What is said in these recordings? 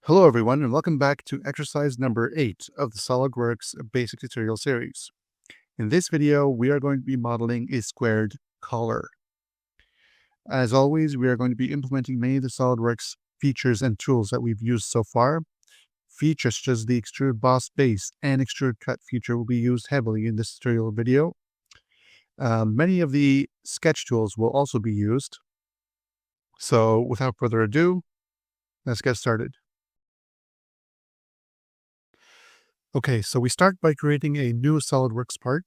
Hello everyone, and welcome back to exercise number 8 of the SolidWorks basic tutorial series. In this video, we are going to be modeling a squared collar. As always, we are going to be implementing many of the SolidWorks features and tools that we've used so far. Features such as the extrude boss base and extrude cut feature will be used heavily in this tutorial video. Many of the sketch tools will also be used. So without further ado, let's get started. Okay, so we start by creating a new SolidWorks part.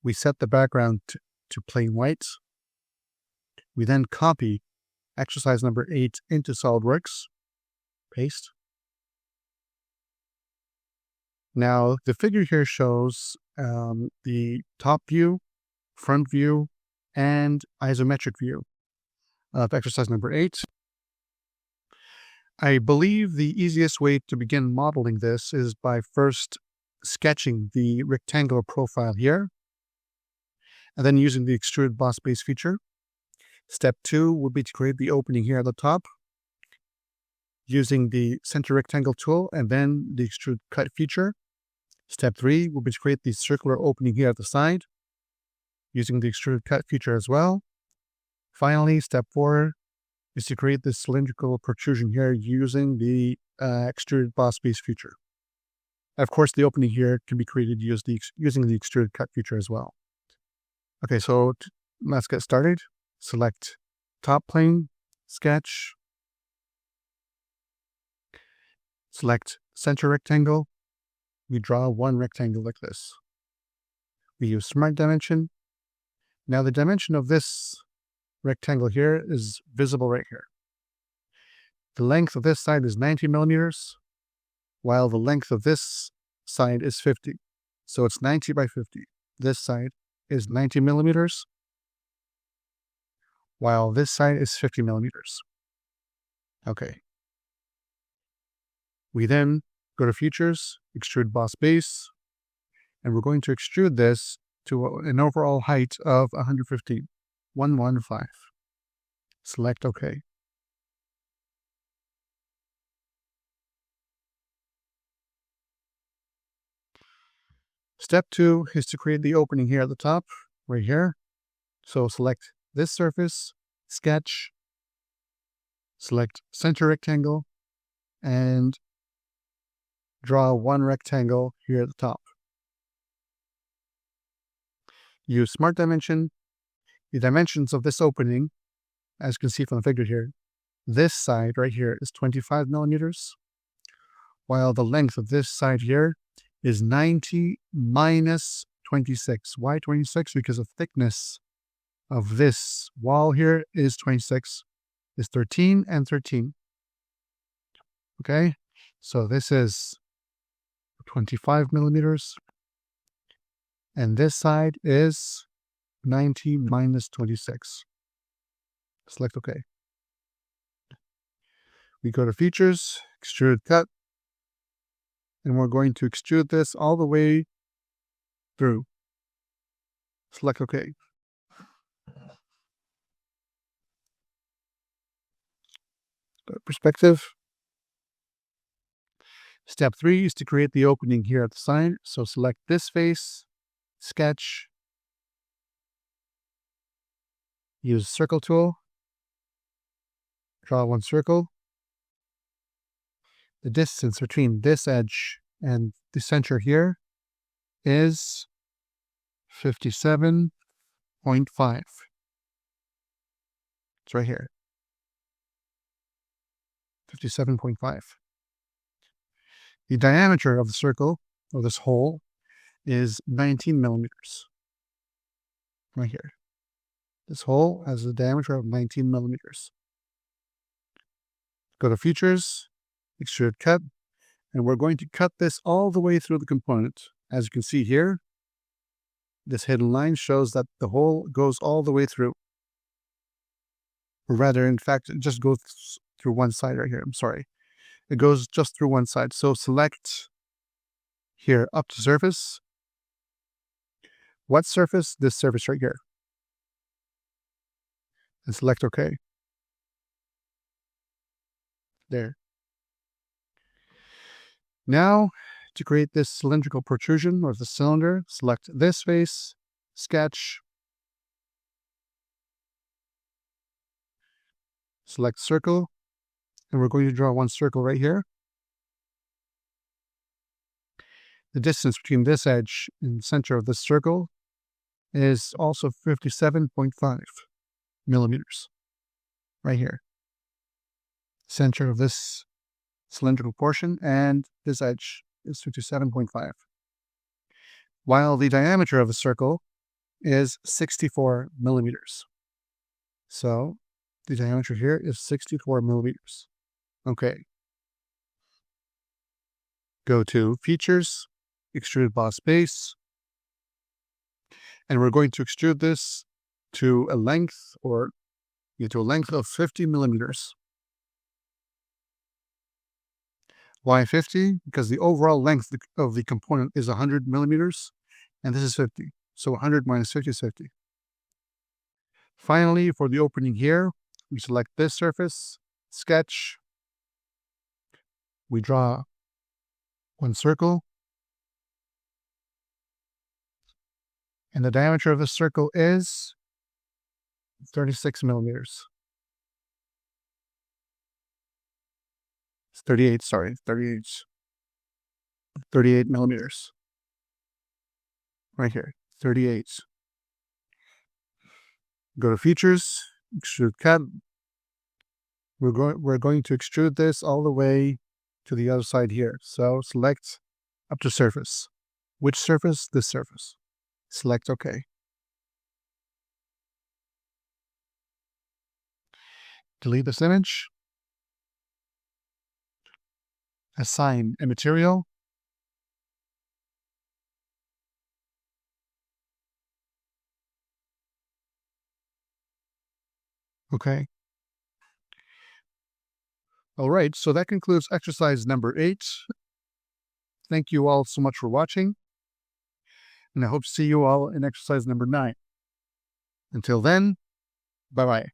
We set the background to plain white. We then copy exercise number 8 into SolidWorks. Paste. Now, the figure here shows the top view, front view, and isometric view of exercise number 8. I believe the easiest way to begin modeling this is by first sketching the rectangular profile here, and then using the extrude boss base feature. Step 2 would be to create the opening here at the top, using the center rectangle tool, and then the extrude cut feature. Step 3 will be to create the circular opening here at the side, using the extrude cut feature as well. Finally, step 4 is to create this cylindrical protrusion here using the extruded boss base feature. Of course, the opening here can be created using the extruded cut feature as well. Okay, so let's get started. Select top plane, sketch. Select center rectangle. We draw one rectangle like this. We use Smart Dimension. Now the dimension of this rectangle here is visible right here. The length of this side is 90 millimeters, while the length of this side is 50. So it's 90 by 50. This side is 90 millimeters, while this side is 50 millimeters. Okay. We then go to Features, Extrude Boss Base, and we're going to extrude this to an overall height of 115. 115. Select OK. Step 2 is to create the opening here at the top, right here. So select this surface, sketch, select center rectangle, and draw one rectangle here at the top. Use Smart Dimension. The dimensions of this opening, as you can see from the figure here, this side right here is 25 millimeters, while the length of this side here is 90 minus 26. Why 26? Because the thickness of this wall here is 26, is 13 and 13. Okay, so this is 25 millimeters, and this side is 90 minus 26. Select OK. We go to Features, Extrude Cut, and we're going to extrude this all the way through. Select OK. Go to Perspective. Step 3 is to create the opening here at the side. So select this face, sketch, use Circle tool, draw one circle. The distance between this edge and the center here is 57.5. It's right here. 57.5. The diameter of the circle, or this hole, is 19 millimeters. Right here. This hole has a diameter of 19 millimeters. Go to Features, Extrude Cut, and we're going to cut this all the way through the component. As you can see here, this hidden line shows that the hole goes all the way through. Or rather, in fact, it just goes through one side right here. I'm sorry. It goes just through one side. So select here up to surface. What surface? This surface right here. And select OK. There. Now, to create this cylindrical protrusion, or the cylinder, select this face, sketch, select circle, and we're going to draw one circle right here. The distance between this edge and the center of this circle is also 57.5 millimeters, right here. Center of this cylindrical portion and this edge is 57.5. While the diameter of the circle is 64 millimeters. So the diameter here is 64 millimeters. Okay. Go to Features, Extrude Boss Base, and we're going to extrude this to a length of 50 millimeters. Why 50? Because the overall length of the component is 100 millimeters, and this is 50. So 100 minus 50 is 50. Finally, for the opening here, we select this surface, sketch, we draw one circle, and the diameter of the circle is 36 millimeters. 38 millimeters. Right here, 38. Go to Features, Extrude Cut. We're going to extrude this all the way to the other side here. So select up to surface. Which surface? This surface. Select OK. Delete this image. Assign a material. Okay. All right, so that concludes exercise number 8. Thank you all so much for watching, and I hope to see you all in exercise number 9. Until then, bye-bye.